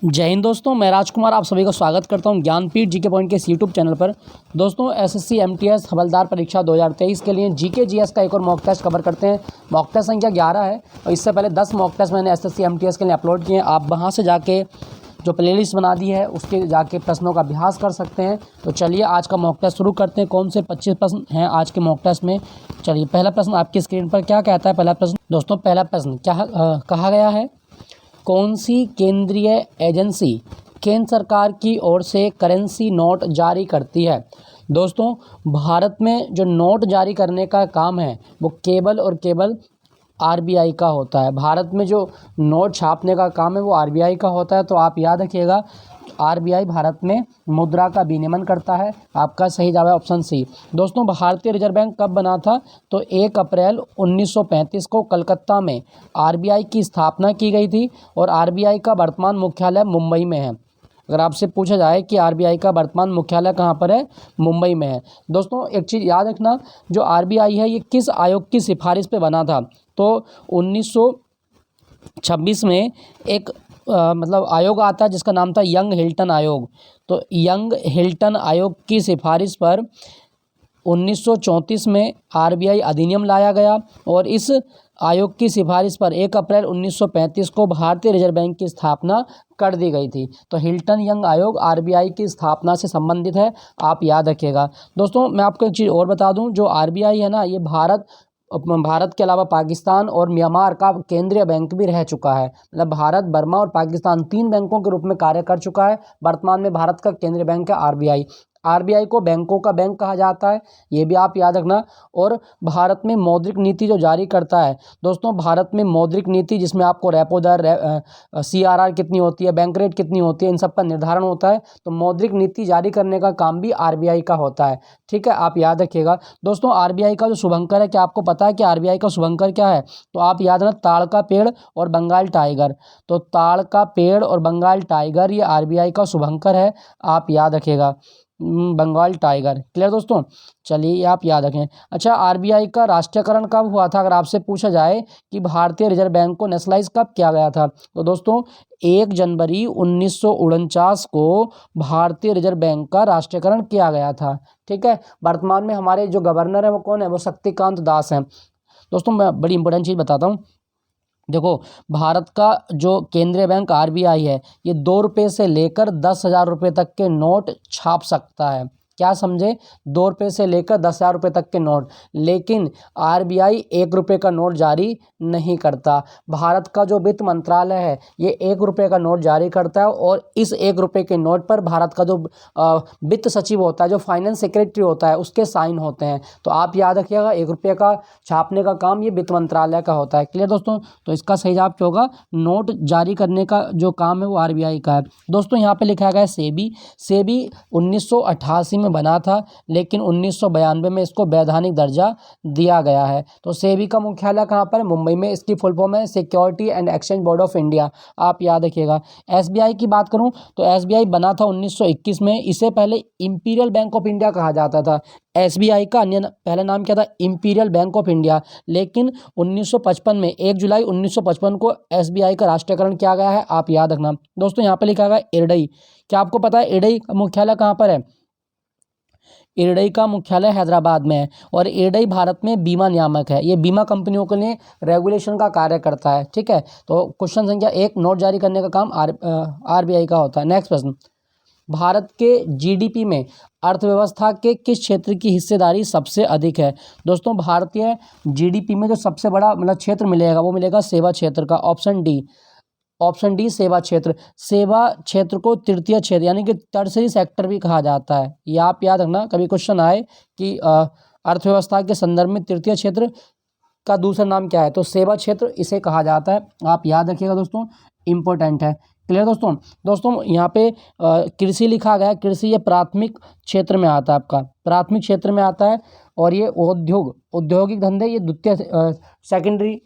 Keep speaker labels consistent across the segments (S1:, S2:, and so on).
S1: जय हिंद दोस्तों, मैं राजकुमार आप सभी का स्वागत करता हूं ज्ञानपीठ जीके पॉइंट के यूट्यूब चैनल पर। दोस्तों, एसएससी एमटीएस हवलदार परीक्षा 2023 के लिए जीके जीएस का एक और मॉक टेस्ट कवर करते हैं। मॉक टेस्ट संख्या 11 है और इससे पहले 10 मॉक टेस्ट मैंने एसएससी एमटीएस के लिए अपलोड किए हैं। आप वहां से जाके जो प्लेलिस्ट बना दी है उसके जाके प्रश्नों का अभ्यास कर सकते हैं। तो चलिए आज का मॉक टेस्ट शुरू करते हैं। कौन से 25 प्रश्न हैं आज के मॉक टेस्ट में। चलिए, पहला प्रश्न आपकी स्क्रीन पर क्या कहता है। पहला प्रश्न दोस्तों, पहला प्रश्न क्या कहा गया है, कौन सी केंद्रीय एजेंसी केंद्र सरकार की ओर से करेंसी नोट जारी करती है। दोस्तों, भारत में जो नोट जारी करने का काम है वो केवल और केवल आरबीआई का होता है। भारत में जो नोट छापने का काम है वो आरबीआई का होता है। तो आप याद रखिएगा, आरबीआई भारत में मुद्रा का विनियमन करता है। आपका सही जवाब है ऑप्शन सी। दोस्तों, भारतीय रिजर्व बैंक कब बना था, तो 1 अप्रैल 1935 को कलकत्ता में आरबीआई की स्थापना की गई थी और आरबीआई का वर्तमान मुख्यालय मुंबई में है। अगर आपसे पूछा जाए कि आरबीआई का वर्तमान मुख्यालय कहाँ पर है, मुंबई में है। दोस्तों, एक चीज़ याद रखना, जो आरबीआई है ये किस आयोग की सिफारिश पे बना था, तो 1926 में एक आयोग आता है जिसका नाम था यंग हिल्टन आयोग। तो यंग हिल्टन आयोग की सिफारिश पर 1934 में आरबीआई अधिनियम लाया गया और इस आयोग की सिफारिश पर 1 अप्रैल 1935 को भारतीय रिजर्व बैंक की स्थापना कर दी गई थी। तो हिल्टन यंग आयोग आरबीआई की स्थापना से संबंधित है, आप याद रखिएगा। दोस्तों, मैं आपको एक चीज़ और बता दूं, जो आरबीआई है ना, ये भारत के अलावा पाकिस्तान और म्यांमार का केंद्रीय बैंक भी रह चुका है। मतलब भारत, बर्मा और पाकिस्तान 3 बैंकों के रूप में कार्य कर चुका है। वर्तमान में भारत का केंद्रीय बैंक है आरबीआई। आरबीआई को बैंकों का बैंक कहा जाता है, ये भी आप याद रखना। और भारत में मौद्रिक नीति जो जारी करता है, दोस्तों भारत में मौद्रिक नीति जिसमें आपको रेपो दर, सीआरआर कितनी होती है, बैंक रेट कितनी होती है, इन सब का निर्धारण होता है। तो मौद्रिक नीति जारी करने का काम भी आरबीआई का होता है। ठीक है, आप याद रखिएगा। दोस्तों, आरबीआई का जो शुभंकर है, क्या आपको पता है कि आरबीआई का शुभंकर क्या है, तो आप याद रखना, ताड़ का पेड़ और बंगाल टाइगर। तो ताड़ का पेड़ और बंगाल टाइगर ये आरबीआई का शुभंकर है, आप याद रखिएगा। बंगाल टाइगर। क्लियर दोस्तों, चलिए ये आप याद रखें। अच्छा, आरबीआई का राष्ट्रीयकरण कब हुआ था, अगर आपसे पूछा जाए कि भारतीय रिजर्व बैंक को नेशनलाइज कब किया गया था, तो दोस्तों 1 जनवरी 1949 को भारतीय रिजर्व बैंक का राष्ट्रीयकरण किया गया था। ठीक है, वर्तमान में हमारे जो गवर्नर है वो कौन है, वो शक्तिकांत दास हैं। दोस्तों, मैं बड़ी इंपॉर्टेंट चीज़ बताता हूँ। देखो, भारत का जो केंद्रीय बैंक आरबीआई है, ये 2 रुपये से लेकर 10,000 रुपये तक के नोट छाप सकता है। क्या समझे, 2 रुपये से लेकर 10,000 रुपये तक के नोट। लेकिन आरबीआई 1 रुपये का नोट जारी नहीं करता। भारत का जो वित्त मंत्रालय है ये 1 रुपये का नोट जारी करता है और इस 1 रुपये के नोट पर भारत का जो वित्त सचिव होता है, जो फाइनेंस सेक्रेटरी होता है, उसके साइन होते हैं। तो आप याद रखिएगा, 1 रुपये का छापने का काम ये वित्त मंत्रालय का होता है। क्लियर दोस्तों, तो इसका सही जवाब क्या होगा, नोट जारी करने का जो काम है वो आरबीआई का है। दोस्तों, यहाँ पे लिखा गया है सेबी। सेबी 1988 में बना था, लेकिन 1992 में इसको वैधानिक दर्जा दिया गया है। तो सेबी का मुख्यालय कहाँ पर है, मुंबई में। इसकी फुल फॉर्म है security and exchange board of India, आप याद रखिएगा। एसबीआई की बात करूँ तो एसबीआई बना था 1921 में। इसे पहले इंपीरियल बैंक ऑफ इंडिया कहा जाता था। एसबीआई का अन्य पहला नाम क्या था, इंपीरियल बैंक ऑफ इंडिया। लेकिन 1955 में 1 जुलाई 1955 को एसबीआई का राष्ट्रीयकरण किया गया है, आप याद रखना। दोस्तों, यहाँ पे लिखा गया इरडई। क्या आपको पता है इरडई का मुख्यालय कहाँ पर है, इरडई का मुख्यालय हैदराबाद में है। और इरडई भारत में बीमा नियामक है, ये बीमा कंपनियों के लिए रेगुलेशन का कार्य करता है। ठीक है, तो क्वेश्चन संख्या 1, नोट जारी करने का काम आरबीआई का होता है। नेक्स्ट प्रश्न, भारत के जीडीपी में अर्थव्यवस्था के किस क्षेत्र की हिस्सेदारी सबसे अधिक है। दोस्तों, भारतीय जीडीपी में जो सबसे बड़ा क्षेत्र मिलेगा वो मिलेगा सेवा क्षेत्र का, ऑप्शन डी। ऑप्शन डी सेवा क्षेत्र। सेवा क्षेत्र को तृतीय क्षेत्र यानी कि टर्सरी सेक्टर भी कहा जाता है। ये आप याद रखना, कभी क्वेश्चन आए कि अर्थव्यवस्था के संदर्भ में तृतीय क्षेत्र का दूसरा नाम क्या है, तो सेवा क्षेत्र इसे कहा जाता है, आप याद रखिएगा दोस्तों, इंपॉर्टेंट है। क्लियर दोस्तों। दोस्तों, यहाँ पे कृषि लिखा गया है। कृषि ये प्राथमिक क्षेत्र में आता है, आपका प्राथमिक क्षेत्र में आता है। और ये औद्योगिक धंधे ये द्वितीय सेकेंडरी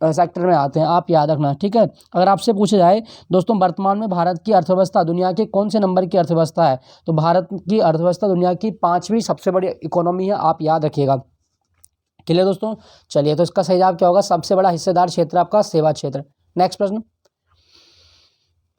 S1: सेक्टर में आते हैं, आप याद रखना। ठीक है, अगर आपसे पूछा जाए दोस्तों, वर्तमान में भारत की अर्थव्यवस्था दुनिया के कौन से नंबर की अर्थव्यवस्था है, तो भारत की अर्थव्यवस्था दुनिया की 5वीं सबसे बड़ी इकोनॉमी है, आप याद रखिएगा। क्लियर दोस्तों, चलिए, तो इसका सही जवाब क्या होगा, सबसे बड़ा हिस्सेदार क्षेत्र आपका सेवा क्षेत्र। नेक्स्ट प्रश्न,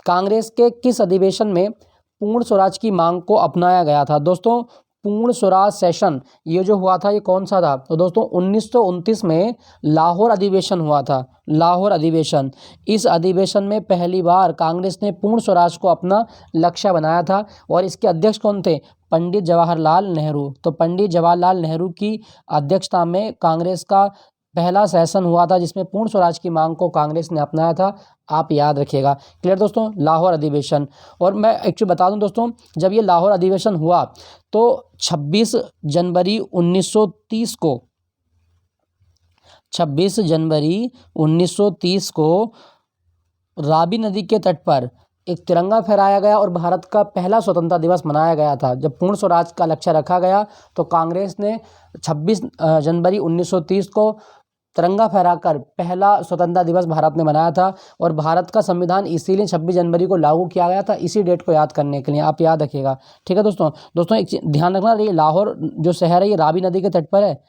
S1: कांग्रेस के किस अधिवेशन में पूर्ण स्वराज की मांग को अपनाया गया था? दोस्तों पूर्ण स्वराज सेशन ये जो हुआ था ये कौन सा था? तो दोस्तों 1929 में लाहौर अधिवेशन हुआ था, लाहौर अधिवेशन। इस अधिवेशन में पहली बार कांग्रेस ने पूर्ण स्वराज को अपना लक्ष्य बनाया था और इसके अध्यक्ष कौन थे? पंडित जवाहरलाल नेहरू। तो पंडित जवाहरलाल नेहरू की अध्यक्षता में कांग्रेस का पहला सेशन हुआ था जिसमें पूर्ण स्वराज की मांग को कांग्रेस ने अपनाया था, आप याद रखिएगा। क्लियर दोस्तों, लाहौर अधिवेशन। और मैं एक्चुअली बता दूं दोस्तों, जब ये लाहौर अधिवेशन हुआ तो 26 जनवरी 1930 को 26 जनवरी 1930 को रावी नदी के तट पर एक तिरंगा फहराया गया और भारत का पहला स्वतंत्रता दिवस मनाया गया था। जब पूर्ण स्वराज का लक्ष्य रखा गया तो कांग्रेस ने 26 जनवरी 1930 को तिरंगा फहराकर पहला स्वतंत्रता दिवस भारत ने मनाया था। और भारत का संविधान इसीलिए 26 जनवरी को लागू किया गया था, इसी डेट को याद करने के लिए, आप याद रखिएगा। ठीक है दोस्तों एक ध्यान रखना, ये लाहौर जो शहर है ये रावी नदी के तट पर है,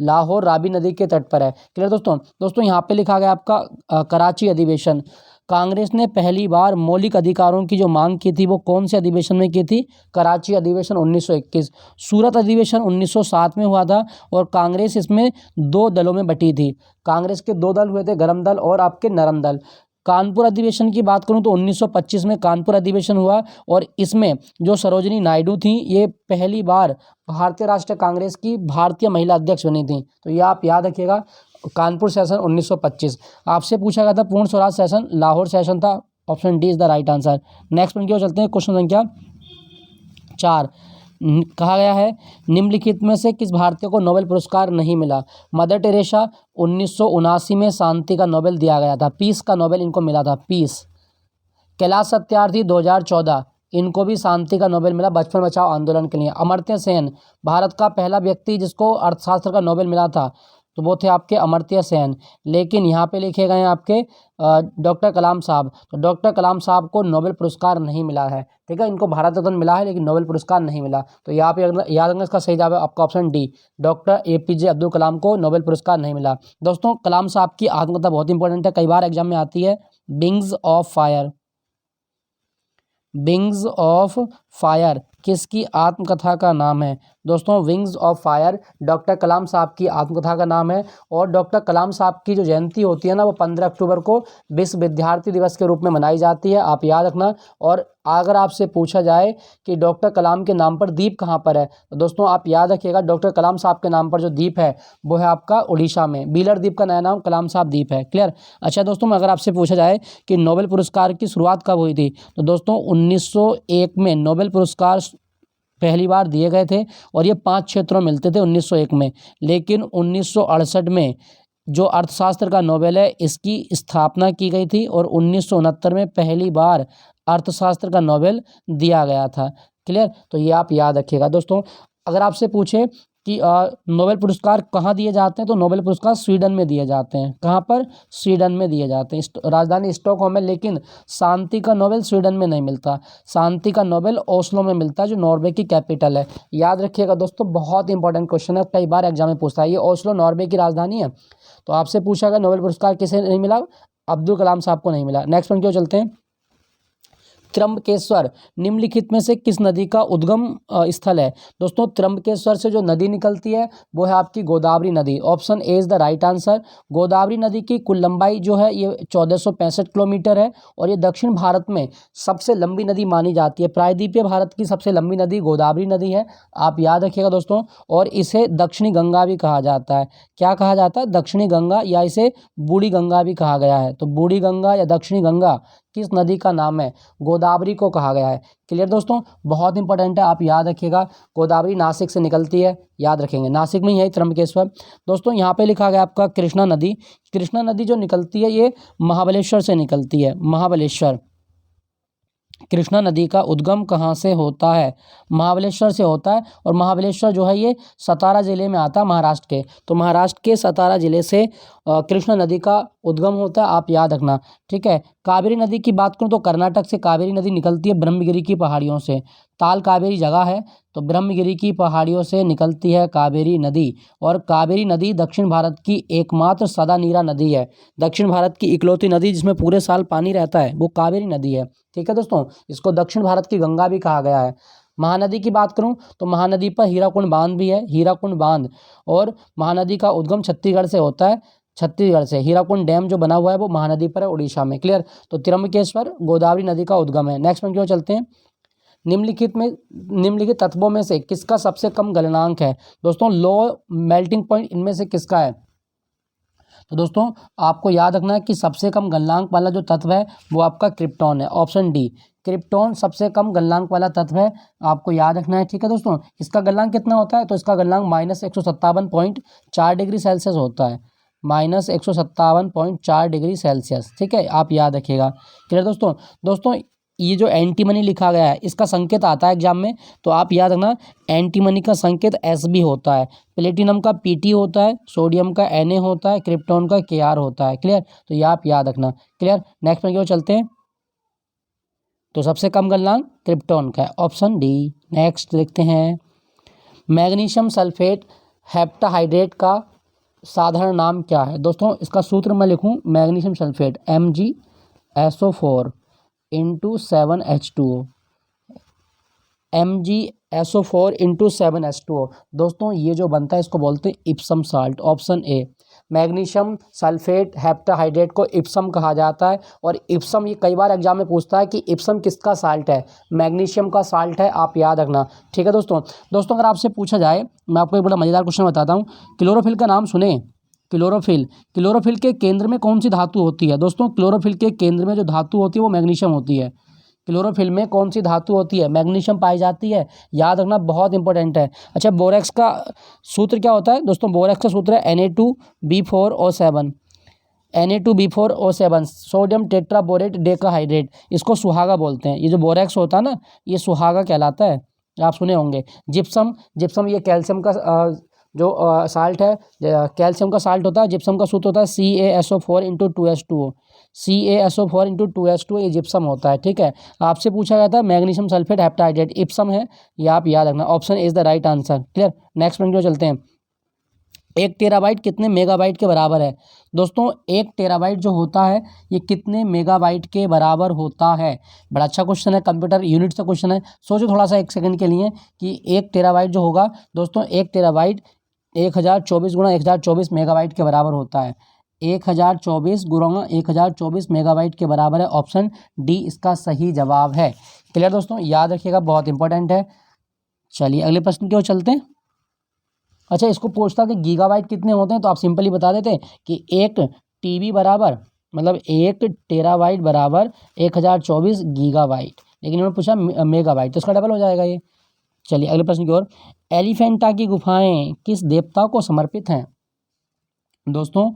S1: लाहौर रावी नदी के तट पर है। क्लियर दोस्तों यहाँ पे लिखा गया आपका कराची अधिवेशन। कांग्रेस ने पहली बार मौलिक अधिकारों की जो मांग की थी वो कौन से अधिवेशन में की थी? कराची अधिवेशन 1921। सूरत अधिवेशन 1907 में हुआ था और कांग्रेस इसमें 2 दलों में बटी थी। कांग्रेस के 2 दल हुए थे, गरम दल और आपके नरम दल। कानपुर अधिवेशन की बात करूं तो 1925 में कानपुर अधिवेशन हुआ और इसमें जो सरोजिनी नायडू थी ये पहली बार भारतीय राष्ट्रीय कांग्रेस की भारतीय महिला अध्यक्ष बनी थी। तो ये आप याद रखिएगा, कानपुर सेशन 1925। आपसे पूछा गया था पूर्ण स्वराज सेशन, लाहौर सेशन था, option D is the right answer. Next point की ओर चलते हैं, क्वेश्चन संख्या 4। कहा गया है निम्नलिखित में से किस भारतीय को नोबेल पुरस्कार नहीं मिला? मदर टेरेसा 1979 में शांति का नोबेल दिया गया था, पीस का नोबेल इनको मिला था, पीस। कैलाश सत्यार्थी 2014 इनको भी शांति का नोबेल मिला बचपन बचाओ आंदोलन के लिए। अमर्त्य सेन भारत का पहला व्यक्ति जिसको अर्थशास्त्र का नोबेल मिला था तो वो थे आपके अमर्त्य सेन। लेकिन यहाँ पे लिखे गए हैं आपके डॉक्टर कलाम साहब, तो डॉक्टर कलाम साहब को नोबेल पुरस्कार नहीं मिला है। ठीक है, इनको भारत रत्न मिला है लेकिन नोबेल पुरस्कार नहीं मिला। तो यहाँ पे याद रखना, इसका सही जवाब है आपका option D, doctor APJ Abdul Kalam को नोबेल पुरस्कार नहीं मिला। दोस्तों कलाम साहब की आत्मकथा बहुत इंपॉर्टेंट है, कई बार एग्जाम में आती है, wings of fire. Wings of fire किसकी आत्मकथा का नाम है? दोस्तों विंग्स ऑफ फायर डॉक्टर कलाम साहब की आत्मकथा का नाम है। और डॉक्टर कलाम साहब की जो जयंती होती है ना वो 15 अक्टूबर को विश्व विद्यार्थी दिवस के रूप में मनाई जाती है, आप याद रखना। और अगर आपसे पूछा जाए कि डॉक्टर कलाम के नाम पर द्वीप कहाँ पर है तो दोस्तों आप याद रखिएगा, डॉक्टर कलाम साहब के नाम पर जो द्वीप है वो है आपका उड़ीसा में, बीलर द्वीप का नया नाम कलाम साहब द्वीप है। क्लियर। अच्छा दोस्तों अगर आपसे पूछा जाए कि नोबेल पुरस्कार की शुरुआत कब हुई थी तो दोस्तों 1901 में नोबेल पुरस्कार पहली बार दिए गए थे और ये 5 क्षेत्रों में मिलते थे 1901 में। लेकिन 1968 में जो अर्थशास्त्र का नोबेल है इसकी स्थापना की गई थी और 1969 में पहली बार अर्थशास्त्र का नोबेल दिया गया था। क्लियर, तो ये आप याद रखिएगा। दोस्तों अगर आपसे पूछे कि नोबेल पुरस्कार कहाँ दिए जाते हैं तो नोबेल पुरस्कार स्वीडन में दिए जाते हैं। कहाँ पर? स्वीडन में दिए जाते हैं, राजधानी स्टॉकहोम है। लेकिन शांति का नोबेल स्वीडन में नहीं मिलता, शांति का नोबेल ओस्लो में मिलता है जो नॉर्वे की कैपिटल है। याद रखिएगा दोस्तों, बहुत इंपॉर्टेंट क्वेश्चन है, कई बार एग्जाम में पूछता है। ये ओस्लो नॉर्वे की राजधानी है। तो आपसे पूछा गया नोबेल पुरस्कार किसे नहीं मिला? अब्दुल कलाम साहब को नहीं मिला। नेक्स्ट पॉइंट की ओर चलते हैं। त्र्यंबकेश्वर निम्नलिखित में से किस नदी का उद्गम स्थल है? दोस्तों त्र्यंबकेश्वर से जो नदी निकलती है वो है आपकी गोदावरी नदी, option A is the right answer. Godavari नदी की कुल लंबाई जो है ये 1465 किलोमीटर है और ये दक्षिण भारत में सबसे लंबी नदी मानी जाती है। प्रायद्वीपीय भारत की सबसे लंबी नदी गोदावरी नदी है, आप याद रखिएगा दोस्तों। और इसे दक्षिणी गंगा भी कहा जाता है। क्या कहा जाता है? दक्षिणी गंगा, या इसे बूढ़ी गंगा भी कहा गया है। तो बूढ़ी गंगा या दक्षिणी गंगा किस नदी का नाम है? गोदावरी को कहा गया है। क्लियर दोस्तों, बहुत इंपॉर्टेंट है, आप याद रखिएगा। गोदावरी नासिक से निकलती है, याद रखेंगे, नासिक में ही है त्र्यंबकेश्वर। दोस्तों यहाँ पे लिखा गया आपका कृष्णा नदी। कृष्णा नदी जो निकलती है ये महाबलेश्वर से निकलती है, महाबलेश्वर। कृष्णा नदी का उद्गम कहाँ से होता है? महाबलेश्वर से होता है। और महाबलेश्वर जो है ये सतारा ज़िले में आता है, महाराष्ट्र के। तो महाराष्ट्र के सतारा ज़िले से कृष्णा नदी का उद्गम होता है, आप याद रखना। ठीक है। कावेरी नदी की बात करूँ तो कर्नाटक से कावेरी नदी निकलती है ब्रह्मगिरी की पहाड़ियों से। ताल कावेरी जगह है, तो ब्रह्मगिरी की पहाड़ियों से निकलती है कावेरी नदी, और कावेरी नदी दक्षिण भारत की एकमात्र सदा नीरा नदी है। दक्षिण भारत की इकलौती नदी जिसमें पूरे साल पानी रहता है वो कावेरी नदी है। ठीक है दोस्तों, इसको दक्षिण भारत की गंगा भी कहा गया है। महानदी की बात करूं तो महानदी पर हीराकुंड बांध भी है, हीराकुंड बांध, और महानदी का उद्गम छत्तीसगढ़ से होता है। छत्तीसगढ़ से हीराकुंड डैम जो बना हुआ है वो महानदी पर है, उड़ीसा में। क्लियर, तो त्र्यंबकेश्वर गोदावरी नदी का उद्गम है। नेक्स्ट में क्यों चलते हैं, निम्नलिखित तत्वों में से किसका सबसे कम गलनांक है। दोस्तों लो मेल्टिंग पॉइंट इनमें से किसका है, तो दोस्तों आपको याद रखना है कि सबसे कम गलनांक वाला जो तत्व है वो आपका क्रिप्टॉन है, ऑप्शन डी। क्रिप्टॉन सबसे कम गलनांक वाला तत्व है, आपको याद रखना है। ठीक है दोस्तों, इसका गलनांक कितना होता है, तो इसका गलनांक -157.4 डिग्री सेल्सियस होता है, -157.4 डिग्री सेल्सियस। ठीक है, आप याद रखिएगा। क्लियर दोस्तों। दोस्तों ये जो एंटीमनी लिखा गया है इसका संकेत आता है एग्जाम में, तो आप याद रखना एंटीमनी का संकेत Sb होता है, प्लेटिनम का Pt होता है, सोडियम का Na होता है, क्रिप्टॉन का Kr होता है। क्लियर, तो ये आप याद रखना। क्लियर, नेक्स्ट में क्यों चलते हैं, तो सबसे कम गलनांक क्रिप्टॉन का है, ऑप्शन डी। नेक्स्ट देखते हैं, मैग्नीशियम सल्फेट हेप्टाहाइड्रेट का साधारण नाम क्या है। दोस्तों इसका सूत्र मैं लिखूं, magnesium sulphate MgSO4 × 7H2O, MgSO4 × 7H2O। दोस्तों ये जो बनता है इसको बोलते हैं Epson salt, option A. Magnesium sulphate heptahydrate को इप्सम कहा जाता है, और इप्सम ये कई बार एग्जाम में पूछता है कि इप्सम किसका साल्ट है, मैग्नीशियम का साल्ट है, आप याद रखना। ठीक है दोस्तों। दोस्तों अगर आपसे पूछा जाए, मैं आपको एक बड़ा मज़ेदार क्वेश्चन बताता हूँ, क्लोरोफिल का नाम सुने, क्लोरोफिल के केंद्र में कौन सी धातु होती है। दोस्तों क्लोरोफिल के केंद्र में जो धातु होती है वो मैग्नीशियम होती है। क्लोरोफिल में कौन सी धातु होती है, मैग्नीशियम पाई जाती है, याद रखना, बहुत इंपॉर्टेंट है। अच्छा, बोरेक्स का सूत्र क्या होता है। दोस्तों बोरेक्स का सूत्र है Na2B4O7, Na2B4O7, sodium tetraborate decahydrate, इसको सुहागा बोलते हैं। ये जो बोरेक्स होता है ना, ये सुहागा कहलाता है, आप सुने होंगे। जिप्सम ये कैल्शियम का जो साल्ट है, कैल्शियम का साल्ट होता है। जिप्सम का सूत्र होता है CaSO4 × 2H2O, CaSO4 × 2H2O, ये जिप्सम होता है। ठीक है, आपसे पूछा गया था मैग्नीशियम सल्फेट हेप्टाहाइड्रेट इप्सम है, ये आप याद रखना, option is the right answer. Clear, next point जो चलते हैं, 1 टेराबाइट कितने मेगाबाइट के बराबर है। दोस्तों 1 टेराबाइट जो होता है ये कितने मेगाबाइट के बराबर होता है। बड़ा अच्छा क्वेश्चन है, कंप्यूटर यूनिट से क्वेश्चन है। सोचो थोड़ा सा एक सेकंड के लिए कि 1 टेराबाइट जो होगा, दोस्तों 1 टेराबाइट 1024 × 1024 मेगाबाइट के बराबर होता है। 1024 × 1024 मेगाबाइट के बराबर है, ऑप्शन डी इसका सही जवाब है। क्लियर दोस्तों, याद रखिएगा, बहुत इंपॉर्टेंट है। चलिए अगले प्रश्न की ओर चलते हैं। अच्छा, इसको पूछता कि गीगाबाइट कितने होते हैं, तो आप सिंपली बता देते कि 1 टीबी बराबर, मतलब 1 टेराबाइट बराबर 1024 गीगाबाइट, लेकिन इन्होंने पूछा मेगाबाइट, तो इसका डबल हो जाएगा ये। चलिए अगले प्रश्न की ओर, एलिफेंटा की गुफाएं किस देवता को समर्पित हैं। दोस्तों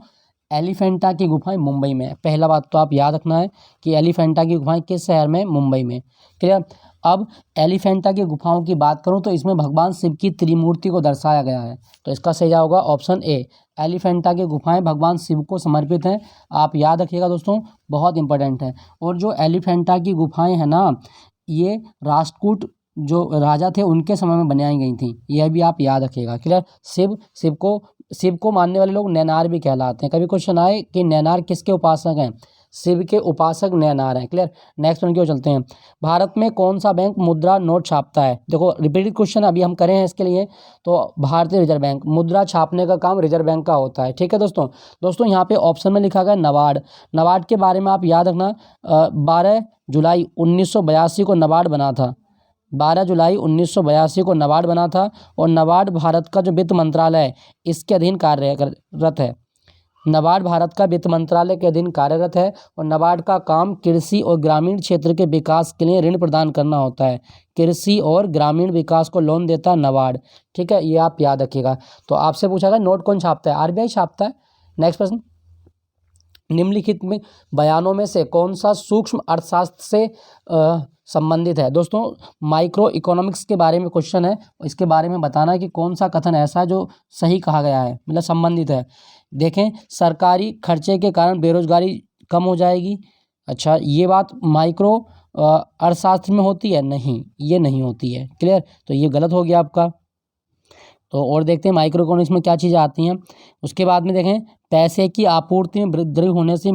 S1: एलिफेंटा की गुफाएं मुंबई में है। पहला बात तो आप याद रखना है कि एलिफेंटा की गुफाएं किस शहर में, मुंबई में। क्लियर। अब एलिफेंटा की गुफाओं की बात करूं तो इसमें भगवान शिव की त्रिमूर्ति को दर्शाया गया है, तो इसका सही होगा ऑप्शन ए। एलिफेंटा की गुफाएं भगवान शिव को समर्पित हैं, आप याद रखिएगा दोस्तों, बहुत इंपॉर्टेंट है। और जो एलिफेंटा की गुफाएं हैं ना, ये राष्ट्रकूट जो राजा थे उनके समय में बनाई गई थी, यह भी आप याद रखिएगा। क्लियर। शिव को मानने वाले लोग नैनार भी कहलाते हैं। कभी क्वेश्चन आए कि नैनार किसके उपासक हैं, शिव के उपासक नैनार हैं। क्लियर। नेक्स्ट वन की ओर चलते हैं। भारत में कौन सा बैंक मुद्रा नोट छापता है। देखो रिपीटेड क्वेश्चन अभी हम करें हैं इसके लिए, तो भारतीय रिजर्व बैंक, मुद्रा छापने का काम रिजर्व बैंक का होता है। ठीक है दोस्तों यहाँ पे ऑप्शन में लिखा गया नबार्ड। नबार्ड के बारे में आप याद रखना, 12 जुलाई 1982 को नबार्ड बना था, 12 जुलाई 1982 को नबार्ड बना था। और नबार्ड भारत का जो वित्त मंत्रालय है इसके अधीन कार्यरत है। नबार्ड भारत का वित्त मंत्रालय के अधीन कार्यरत है, और नबार्ड का काम कृषि और ग्रामीण क्षेत्र के विकास के लिए ऋण प्रदान करना होता है। कृषि और ग्रामीण विकास को लोन देता है नबार्ड। ठीक है, ये आप याद रखिएगा। तो आपसे पूछा गया नोट कौन छापता है, आरबीआई छापता है। नेक्स्ट प्रश्न, निम्नलिखित में बयानों में से कौन सा सूक्ष्म अर्थशास्त्र से संबंधित है। दोस्तों माइक्रो इकोनॉमिक्स के बारे में क्वेश्चन है, इसके बारे में बताना है कि कौन सा कथन ऐसा है जो सही कहा गया है, मतलब संबंधित है। देखें, सरकारी खर्चे के कारण बेरोजगारी कम हो जाएगी। अच्छा, ये बात माइक्रो अर्थशास्त्र में होती है? नहीं, ये नहीं होती है। क्लियर? तो ये गलत हो गया आपका। तो और देखते हैं माइक्रो इकोनॉमिक्स में क्या चीज़ें आती हैं। उसके बाद में देखें, पैसे की आपूर्ति में वृद्धि होने से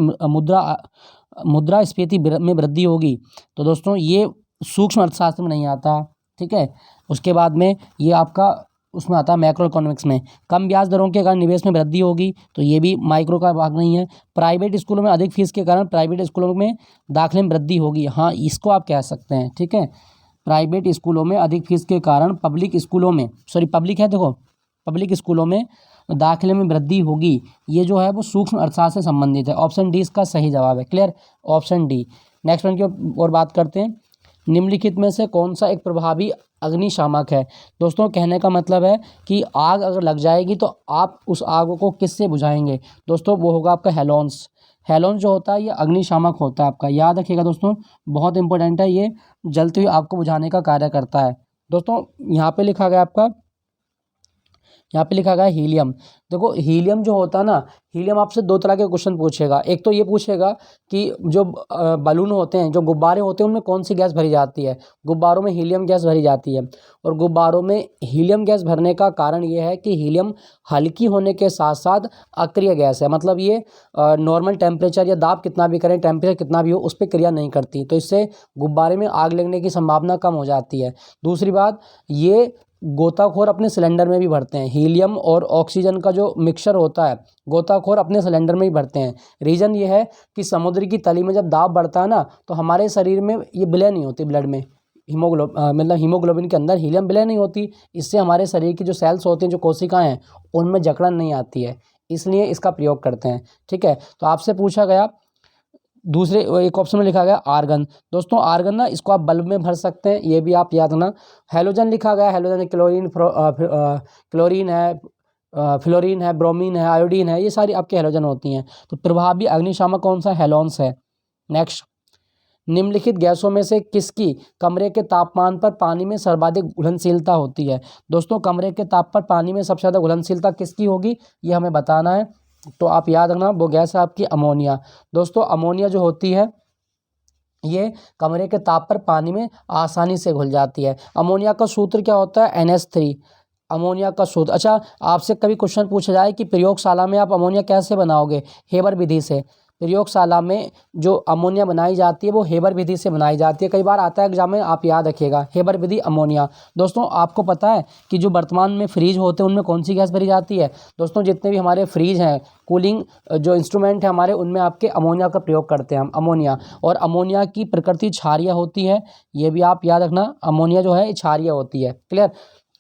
S1: मुद्रास्फीति में वृद्धि होगी। तो दोस्तों ये सूक्ष्म अर्थशास्त्र में नहीं आता। ठीक है। उसके बाद में ये आपका उसमें आता है मैक्रो इकोनॉमिक्स में। कम ब्याज दरों के कारण निवेश में वृद्धि होगी, तो ये भी माइक्रो का भाग नहीं है। प्राइवेट स्कूलों में अधिक फीस के कारण प्राइवेट स्कूलों में दाखिले में वृद्धि होगी, हाँ इसको आप कह सकते हैं। ठीक है। प्राइवेट स्कूलों में अधिक फीस के कारण पब्लिक स्कूलों में, पब्लिक है देखो, पब्लिक स्कूलों में दाखिले में वृद्धि होगी। ये जो है वो सूक्ष्म अर्थशास्त्र से संबंधित है। ऑप्शन डी इसका सही जवाब है। Clear? Option D. Next one की और बात करते हैं। निम्नलिखित में से कौन सा एक प्रभावी अग्निशामक है? दोस्तों कहने का मतलब है कि आग अगर लग जाएगी तो आप उस आग को किससे बुझाएंगे? दोस्तों वो होगा आपका हेलोंस। हेलोंस जो होता है ये अग्निशामक होता है आपका, याद रखिएगा दोस्तों, बहुत इंपॉर्टेंट है। ये जलती हुई आग को बुझाने का कार्य करता है। दोस्तों यहाँ पे लिखा गया आपका, यहाँ पे लिखा गया हीलियम। देखो हीलियम जो होता है ना, हीलियम आपसे दो तरह के क्वेश्चन पूछेगा। एक तो ये पूछेगा कि जो बलून होते हैं, जो गुब्बारे होते हैं, उनमें कौन सी गैस भरी जाती है? गुब्बारों में हीलियम गैस भरी जाती है। और गुब्बारों में हीलियम गैस भरने का कारण ये है कि हीलियम हल्की होने के साथ साथ अक्रिय गैस है। मतलब ये नॉर्मल टेम्परेचर या दाब कितना भी करें, टेम्परेचर कितना भी हो, उस पर क्रिया नहीं करती, तो इससे गुब्बारे में आग लगने की संभावना कम हो जाती है। दूसरी बात, ये गोताखोर अपने सिलेंडर में भी भरते हैं। हीलियम और ऑक्सीजन का जो मिक्सचर होता है, गोताखोर अपने सिलेंडर में ही भरते हैं। रीज़न ये है कि समुद्र की तली में जब दाब बढ़ता है ना, तो हमारे शरीर में ये विलय नहीं होती, ब्लड में मतलब हीमोग्लोबिन के अंदर हीलियम विलय नहीं होती। इससे हमारे शरीर की जो सेल्स होती हैं, जो कोशिकाएं हैं, उनमें जकड़न नहीं आती है, इसलिए इसका प्रयोग करते हैं। ठीक है। तो आपसे पूछा गया दूसरे एक ऑप्शन में लिखा गया आर्गन। दोस्तों आर्गन ना, इसको आप बल्ब में भर सकते हैं, ये भी आप याद रखना। हैलोजन लिखा गया, हैलोजन क्लोरीन है, फ्लोरीन है, ब्रोमीन है, आयोडीन है, ये सारी आपकी हैलोजन होती हैं। तो प्रभावी अग्निशामक कौन सा? हेलोन्स है। नेक्स्ट, निम्नलिखित गैसों में से किसकी कमरे के तापमान पर पानी में सर्वाधिक घुलनशीलता होती है? दोस्तों कमरे के ताप पर पानी में सबसे ज़्यादा घुलनशीलता किसकी होगी, ये हमें बताना है। तो आप याद रखना, वो गैस है आपकी अमोनिया। दोस्तों अमोनिया जो होती है, ये कमरे के ताप पर पानी में आसानी से घुल जाती है। अमोनिया का सूत्र क्या होता है? NH3। अमोनिया का सूत्र, अच्छा आपसे कभी क्वेश्चन पूछा जाए कि प्रयोगशाला में आप अमोनिया कैसे बनाओगे? हेबर विधि से। प्रयोगशाला में जो अमोनिया बनाई जाती है वो हेबर विधि से बनाई जाती है। कई बार आता है एग्जाम में, आप याद रखिएगा, हेबर विधि अमोनिया। दोस्तों आपको पता है कि जो वर्तमान में फ्रिज होते हैं उनमें कौन सी गैस भरी जाती है? दोस्तों जितने भी हमारे फ्रिज हैं, कूलिंग जो इंस्ट्रूमेंट है हमारे, उनमें आपके अमोनिया का प्रयोग करते हैं हम, अमोनिया। और अमोनिया की प्रकृति क्षारीय होती है, ये भी आप याद रखना, अमोनिया जो है क्षारीय होती है। क्लियर?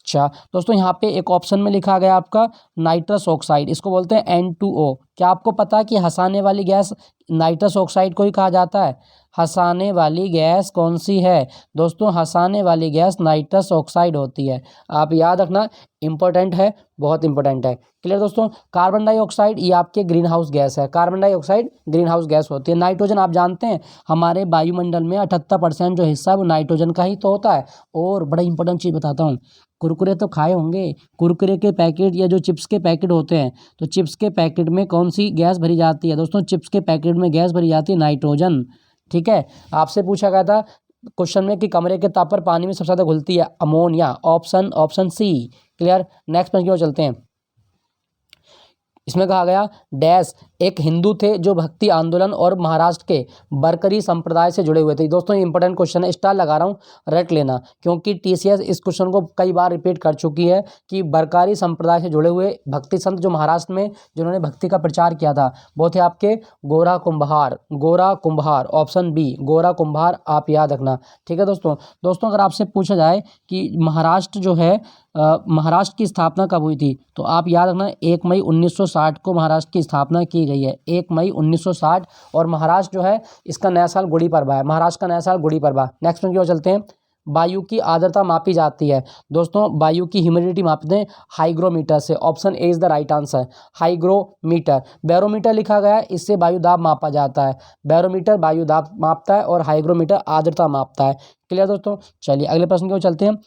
S1: अच्छा दोस्तों यहाँ पे एक ऑप्शन में लिखा गया आपका नाइट्रस ऑक्साइड, इसको बोलते हैं N2O। क्या आपको पता है कि हंसाने वाली गैस नाइट्रस ऑक्साइड को ही कहा जाता है? हंसाने वाली गैस कौन सी है? दोस्तों हंसाने वाली गैस नाइट्रस ऑक्साइड होती है, आप याद रखना, इंपॉर्टेंट है, बहुत इंपॉर्टेंट है। क्लियर दोस्तों? कार्बन डाइऑक्साइड ये आपके ग्रीन हाउस गैस है, carbon dioxide green house gas होती है। नाइट्रोजन आप जानते हैं, हमारे वायुमंडल में 78% जो हिस्सा है वो नाइट्रोजन का ही तो होता है। और बड़ा इंपॉर्टेंट चीज़ बताता हूँ, कुरकुरे तो खाए होंगे, कुरकुरे के पैकेट या जो चिप्स के पैकेट होते हैं, तो चिप्स के पैकेट में कौन सी गैस भरी जाती है? दोस्तों चिप्स के पैकेट में गैस भरी जाती है नाइट्रोजन। ठीक है। आपसे पूछा गया था क्वेश्चन में कि कमरे के ताप पर पानी में सबसे ज़्यादा घुलती है ammonia, option C. Clear? Next प्रश्न की ओर चलते हैं। इसमें कहा गया डैश एक हिंदू थे जो भक्ति आंदोलन और महाराष्ट्र के बरकरी संप्रदाय से जुड़े हुए थे। दोस्तों इंपॉर्टेंट क्वेश्चन है, स्टार लगा रहा हूँ, रट लेना, क्योंकि TCS इस क्वेश्चन को कई बार रिपीट कर चुकी है कि बरकरी संप्रदाय से जुड़े हुए भक्ति संत जो महाराष्ट्र में जिन्होंने भक्ति का प्रचार किया था, वो थे आपके गोरा कुंभार। गोरा कुंभार, ऑप्शन बी, गोरा कुंभार, आप याद रखना। ठीक है दोस्तों अगर आपसे पूछा जाए कि महाराष्ट्र जो है, महाराष्ट्र की स्थापना कब हुई थी, तो आप याद रखना 1 मई 1960 को महाराष्ट्र की स्थापना की गई है, 1 मई 1960। और महाराष्ट्र जो है इसका नया साल गुड़ी पड़वा है, महाराष्ट्र का नया साल गुड़ी पड़वा। नेक्स्ट की ओर चलते हैं। वायु की आर्द्रता मापी जाती है, दोस्तों वायु की ह्यूमिडिटी मापते हैं हाइग्रोमीटर से, option A is the right answer, hygrometer. Barometer लिखा गया है, इससे वायु दाब मापा जाता है। बैरोमीटर वायु दाब मापता है और हाइग्रोमीटर आर्द्रता मापता है। क्लियर दोस्तों? चलिए अगले प्रश्न की ओर चलते हैं।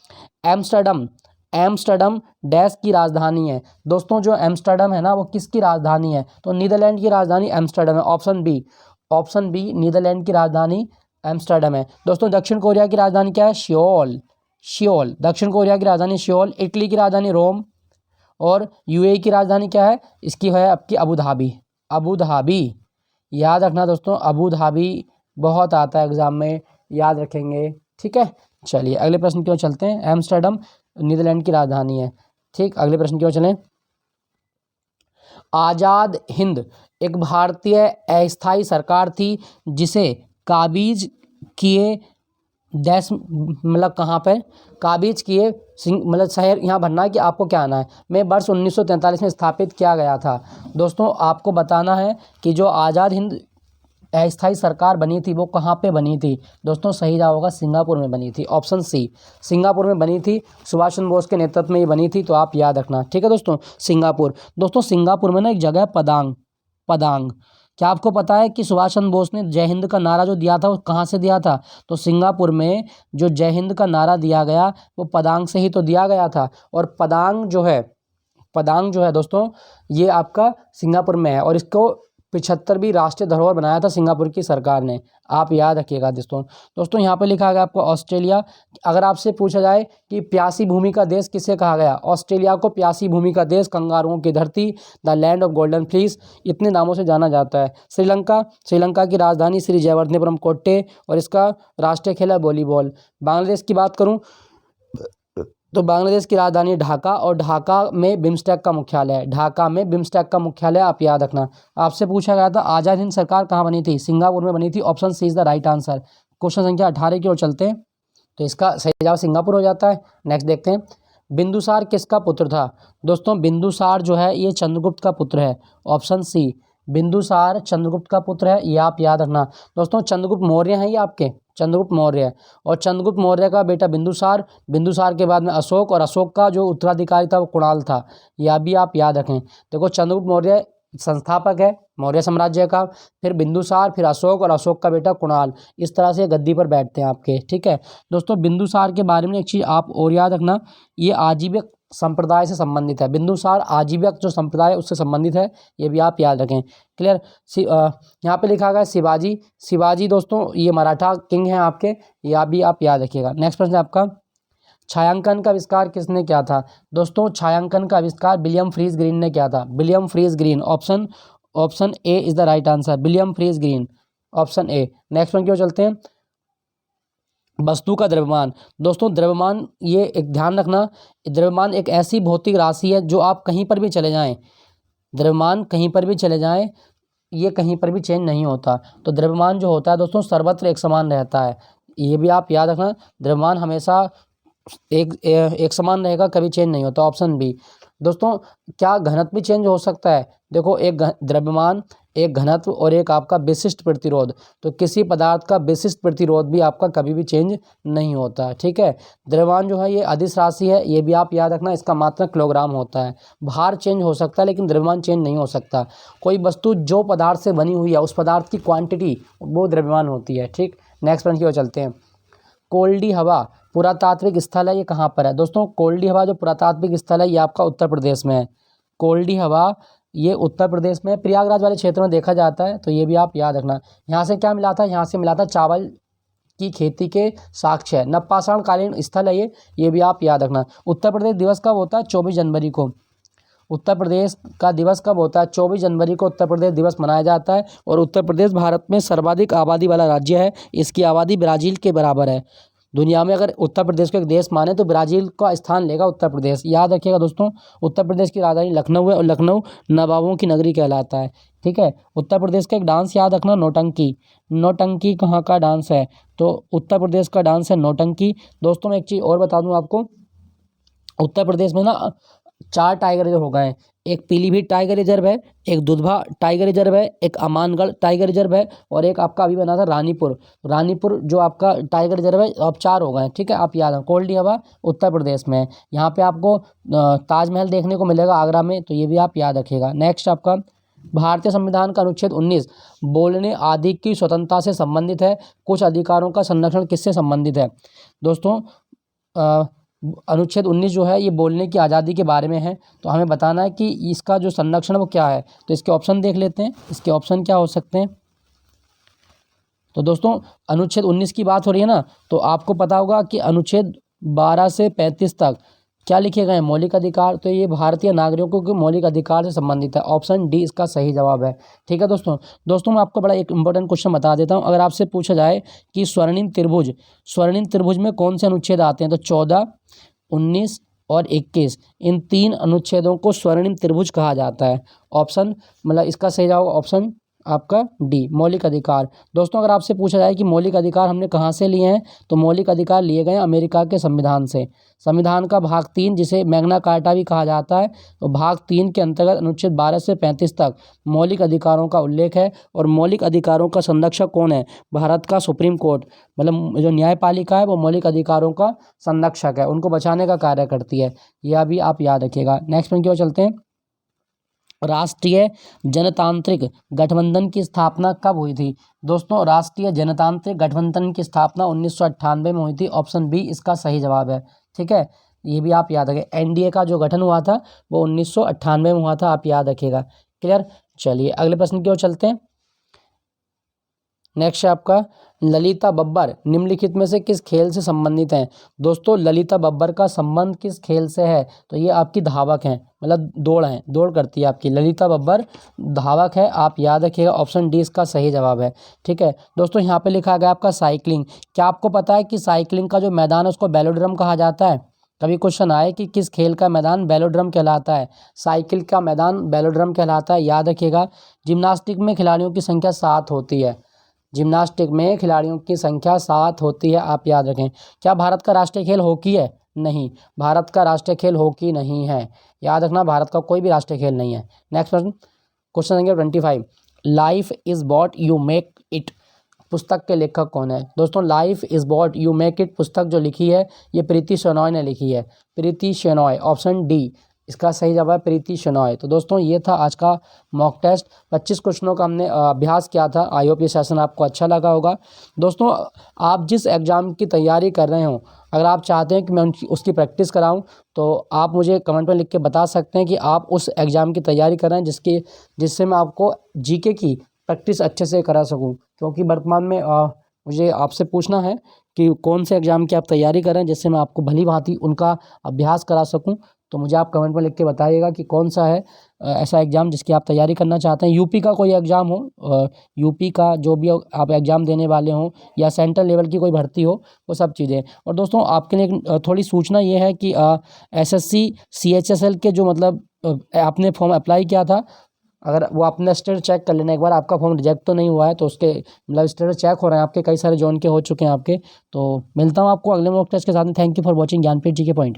S1: एम्स्टर्डम डैश की राजधानी है? दोस्तों जो एम्स्टर्डम है ना, वो किसकी राजधानी है? तो नीदरलैंड की राजधानी एम्स्टर्डम है, ऑप्शन बी नीदरलैंड की राजधानी एम्स्टर्डम है। दोस्तों दक्षिण कोरिया की राजधानी क्या है? सियोल। सियोल दक्षिण कोरिया की राजधानी सियोल। इटली की राजधानी रोम। और यूएई की राजधानी क्या है? इसकी है आपकी अबू धाबी। अबू धाबी याद रखना दोस्तों, अबू धाबी बहुत आता है एग्जाम में, याद रखेंगे। ठीक है, चलिए अगले प्रश्न की ओर चलते हैं। एम्स्टर्डम नीदरलैंड की राजधानी है। ठीक, अगले प्रश्न की ओर चलें। आज़ाद हिंद एक भारतीय अस्थायी सरकार थी जिसे काबीज किए डैश, मतलब कहाँ पे काबीज किए मतलब शहर, यहाँ भरना है कि आपको क्या आना है, में वर्ष 1943 में स्थापित किया गया था। दोस्तों आपको बताना है कि जो आज़ाद हिंद अस्थायी सरकार बनी थी वो कहाँ पे बनी थी। दोस्तों सही जवाब होगा सिंगापुर में बनी थी, ऑप्शन सी, सिंगापुर में बनी थी। सुभाष चंद्र बोस के नेतृत्व में ये बनी थी, तो आप याद रखना। ठीक है दोस्तों, सिंगापुर। दोस्तों सिंगापुर में ना एक जगह है पदांग। पदांग, क्या आपको पता है कि सुभाष चंद्र बोस ने जय हिंद का नारा जो दिया था वो कहाँ से दिया था? तो सिंगापुर में जो जय हिंद का नारा दिया गया वो पदांग से ही तो दिया गया था। और पदांग जो है दोस्तों ये आपका सिंगापुर में है, और इसको 75वीं राष्ट्रीय धरोहर बनाया था सिंगापुर की सरकार ने, आप याद रखिएगा दोस्तों। दोस्तों यहाँ पे लिखा गया आपको ऑस्ट्रेलिया। अगर आपसे पूछा जाए कि प्यासी भूमि का देश किसे कहा गया, ऑस्ट्रेलिया को प्यासी भूमि का देश, कंगारुओं की धरती, the land of golden fleece, इतने नामों से जाना जाता है। श्रीलंका, श्रीलंका की राजधानी श्री जयवर्धनेपुरम कोट्टे, और इसका राष्ट्रीय खेल है वॉलीबॉल। बांग्लादेश की बात करूँ तो बांग्लादेश की राजधानी ढाका, और ढाका में बिम्स्टेक का मुख्यालय है। ढाका में बिम्स्टेक का मुख्यालय, आप याद रखना। आपसे पूछा गया था आज़ाद हिंद सरकार कहाँ बनी थी, सिंगापुर में बनी थी, option C is the right answer. Question संख्या 18 की ओर चलते हैं, तो इसका सही जवाब सिंगापुर हो जाता है। नेक्स्ट देखते हैं, बिंदुसार किसका पुत्र था? दोस्तों बिंदुसार जो है ये चंद्रगुप्त का पुत्र है, ऑप्शन सी, बिंदुसार चंद्रगुप्त का पुत्र है, ये आप याद रखना। दोस्तों चंद्रगुप्त मौर्य हैं ये आपके, चंद्रगुप्त मौर्य, और चंद्रगुप्त मौर्य का बेटा बिंदुसार, बिंदुसार के बाद में अशोक, और अशोक का जो उत्तराधिकारी था वो कुणाल था, यह भी आप याद रखें। देखो चंद्रगुप्त मौर्य संस्थापक है मौर्य साम्राज्य का, फिर बिंदुसार, फिर अशोक, और अशोक का बेटा कुणाल, इस तरह से गद्दी पर बैठते हैं आपके। ठीक है दोस्तों, बिंदुसार के बारे में एक चीज़ आप और याद रखना, ये आजीविक संप्रदाय से संबंधित है। बिंदुसार आजीविक जो संप्रदाय उससे संबंधित है, ये भी आप याद रखें। क्लियर। यहाँ पे लिखा गया है शिवाजी। शिवाजी दोस्तों ये मराठा किंग हैं आपके, यह भी आप याद रखिएगा। नेक्स्ट प्रश्न है आपका, छायांकन का आविष्कार किसने किया था? दोस्तों छायांकन का आविष्कार विलियम फ्रीज ग्रीन ने किया था, William Friese Greene, option A is the right answer, William Friese Greene, option A. Next one की ओर चलते हैं, वस्तु का द्रव्यमान। दोस्तों द्रव्यमान, ये एक ध्यान रखना, द्रव्यमान एक ऐसी भौतिक राशि है जो आप कहीं पर भी चले जाएं, द्रव्यमान कहीं पर भी चले जाएं, ये कहीं पर भी चेंज नहीं होता। तो द्रव्यमान जो होता है दोस्तों सर्वत्र एक समान रहता है, ये भी आप याद रखना। द्रव्यमान हमेशा एक समान रहेगा, कभी चेंज नहीं होता, ऑप्शन बी। दोस्तों क्या घनत्व भी चेंज हो सकता है? देखो एक द्रव्यमान, एक घनत्व, और एक आपका विशिष्ट प्रतिरोध, तो किसी पदार्थ का विशिष्ट प्रतिरोध भी आपका कभी भी चेंज नहीं होता। ठीक है, द्रव्यमान जो है ये अदिश राशि है, ये भी आप याद रखना, इसका मात्रक किलोग्राम होता है। भार चेंज हो सकता है लेकिन द्रव्यमान चेंज नहीं हो सकता। कोई वस्तु जो पदार्थ से बनी हुई है उस पदार्थ की क्वांटिटी वो द्रव्यमान होती है। ठीक, नेक्स्ट प्रश्न की ओर चलते हैं, कोल्डी हवा पुरातात्विक स्थल है, ये कहाँ पर है? दोस्तों कोल्डी हवा जो पुरातात्विक स्थल है ये आपका उत्तर प्रदेश में है। कोल्डी हवा ये उत्तर प्रदेश में प्रयागराज वाले क्षेत्र में देखा जाता है, तो ये भी आप याद रखना। यहाँ से क्या मिला था? यहाँ से मिला था चावल की खेती के साक्ष्य है, नवपाषाण कालीन स्थल है ये भी आप याद रखना। उत्तर प्रदेश दिवस कब होता है? 24 जनवरी को। उत्तर प्रदेश का दिवस कब होता है? 24 जनवरी को उत्तर प्रदेश दिवस मनाया जाता है। और उत्तर प्रदेश भारत में सर्वाधिक आबादी वाला राज्य है, इसकी आबादी ब्राज़ील के बराबर है। दुनिया में अगर उत्तर प्रदेश को एक देश माने तो ब्राज़ील का स्थान लेगा उत्तर प्रदेश, याद रखिएगा दोस्तों। उत्तर प्रदेश की राजधानी लखनऊ है, और लखनऊ नवाबों की नगरी कहलाता है। ठीक है, उत्तर प्रदेश का एक डांस याद रखना, नौटंकी। नौटंकी कहाँ का डांस है? तो उत्तर प्रदेश का डांस है नौटंकी। दोस्तों मैं एक चीज़ और बता दूँ आपको, उत्तर प्रदेश में ना 4 टाइगर रिजर्व हो गए हैं, एक पीलीभीत टाइगर रिजर्व है, एक दुधवा टाइगर रिजर्व है, एक अमानगढ़ टाइगर रिजर्व है, और एक आपका अभी बना था रानीपुर जो आपका टाइगर रिजर्व है। अब 4 हो गए हैं। ठीक है, आप याद है, कोल्डी हवा उत्तर प्रदेश में है। यहाँ पे आपको ताजमहल देखने को मिलेगा आगरा में, तो ये भी आप याद रखिएगा। नेक्स्ट आपका, भारतीय संविधान का अनुच्छेद 19 बोलने आदि की स्वतंत्रता से संबंधित है, कुछ अधिकारों का संरक्षण किससे संबंधित है? दोस्तों अनुच्छेद 19 जो है ये बोलने की आज़ादी के बारे में है, तो हमें बताना है कि इसका जो संरक्षण है वो क्या है। तो इसके ऑप्शन देख लेते हैं, इसके ऑप्शन क्या हो सकते हैं। तो दोस्तों अनुच्छेद 19 की बात हो रही है ना, तो आपको पता होगा कि अनुच्छेद 12 से 35 तक क्या लिखे गए हैं, मौलिक अधिकार। तो ये भारतीय नागरिकों के मौलिक अधिकार से संबंधित है। ऑप्शन डी इसका सही जवाब है। ठीक है दोस्तों मैं आपको बड़ा एक इंपॉर्टेंट क्वेश्चन बता देता हूँ। अगर आपसे पूछा जाए कि स्वर्णिम त्रिभुज में कौन से अनुच्छेद आते हैं, तो 14, 19 और 21, इन 3 अनुच्छेदों को स्वर्णिम त्रिभुज कहा जाता है। ऑप्शन मतलब इसका सही जवाब ऑप्शन आपका डी, मौलिक अधिकार। दोस्तों अगर आपसे पूछा जाए कि मौलिक अधिकार हमने कहाँ से लिए हैं, तो मौलिक अधिकार लिए गए हैं अमेरिका के संविधान से। संविधान का भाग 3, जिसे मैग्ना कार्टा भी कहा जाता है, तो भाग 3 के अंतर्गत अनुच्छेद 12 से 35 तक मौलिक अधिकारों का उल्लेख है। और मौलिक अधिकारों का संरक्षक कौन है, भारत का सुप्रीम कोर्ट, मतलब जो न्यायपालिका है वो मौलिक अधिकारों का संरक्षक है, उनको बचाने का कार्य करती है। यह भी आप याद रखिएगा। नेक्स्ट पॉइंट की ओर चलते हैं। राष्ट्रीय जनतांत्रिक गठबंधन की स्थापना कब हुई थी? दोस्तों राष्ट्रीय जनतांत्रिक गठबंधन की स्थापना 1998 में हुई थी। ऑप्शन बी इसका सही जवाब है। ठीक है, ये भी आप याद रखें। एनडीए का जो गठन हुआ था वो 1998 में हुआ था, आप याद रखिएगा। क्लियर। चलिए अगले प्रश्न की ओर चलते हैं। नेक्स्ट है आपका, ललिता बब्बर निम्नलिखित में से किस खेल से संबंधित हैं? दोस्तों ललिता बब्बर का संबंध किस खेल से है? तो ये आपकी धावक हैं, मतलब दौड़ करती है आपकी ललिता बब्बर, धावक है, आप याद रखिएगा। ऑप्शन डी इसका सही जवाब है। ठीक है दोस्तों, यहाँ पे लिखा गया आपका साइकिलिंग। क्या आपको पता है कि साइकिलिंग का जो मैदान है उसको वेलोड्रम कहा जाता है? कभी क्वेश्चन आए कि किस खेल का मैदान वेलोड्रम कहलाता है? साइकिल का मैदान वेलोड्रम कहलाता है, याद रखिएगा। जिम्नास्टिक में खिलाड़ियों की संख्या 7 होती है। जिम्नास्टिक में खिलाड़ियों की संख्या 7 होती है, आप याद रखें। क्या भारत का राष्ट्रीय खेल हॉकी है? नहीं, भारत का राष्ट्रीय खेल हॉकी नहीं है, याद रखना। भारत का कोई भी राष्ट्रीय खेल नहीं है। नेक्स्ट प्रश्न, question number 25, life is what you make it पुस्तक के लेखक कौन है? दोस्तों life is what you make it पुस्तक जो लिखी है ये प्रीति शेनॉय ने लिखी है। प्रीति शेनॉय, ऑप्शन डी इसका सही जवाब है, प्रीति शेनॉय। तो दोस्तों ये था आज का मॉक टेस्ट। 25 क्वेश्चनों का हमने अभ्यास किया था। आई होप ये सेशन आपको अच्छा लगा होगा। दोस्तों आप जिस एग्ज़ाम की तैयारी कर रहे हो, अगर आप चाहते हैं कि मैं उसकी प्रैक्टिस कराऊं, तो आप मुझे कमेंट में लिख के बता सकते हैं कि आप उस एग्ज़ाम की तैयारी कर रहे हैं जिससे मैं आपको जीके की प्रैक्टिस अच्छे से करा सकूँ। क्योंकि वर्तमान में मुझे आपसे पूछना है कि कौन से एग्ज़ाम की आप तैयारी कर रहे हैं, जिससे मैं आपको भली भांति उनका अभ्यास करा सकूं। तो मुझे आप कमेंट में लिख के बताइएगा कि कौन सा है ऐसा एग्ज़ाम जिसकी आप तैयारी करना चाहते हैं। यूपी का कोई एग्ज़ाम हो, यूपी का जो भी आप एग्ज़ाम देने वाले हों, या सेंट्रल लेवल की कोई भर्ती हो, वो सब चीज़ें। और दोस्तों आपके लिए एक थोड़ी सूचना ये है कि एसएससी CHSL के जो मतलब आपने फॉर्म अप्लाई किया था, अगर वो अपना स्टेटस चेक कर लेना एक बार, आपका फॉर्म रिजेक्ट तो नहीं हुआ है, तो उसके मतलब स्टेटस चेक हो रहे हैं आपके, कई सारे जोन के हो चुके हैं आपके। तो मिलता हूँ आपको अगले मॉक टेस्ट के साथ में। Thank you for watching Gyanpeeth ji के पॉइंट।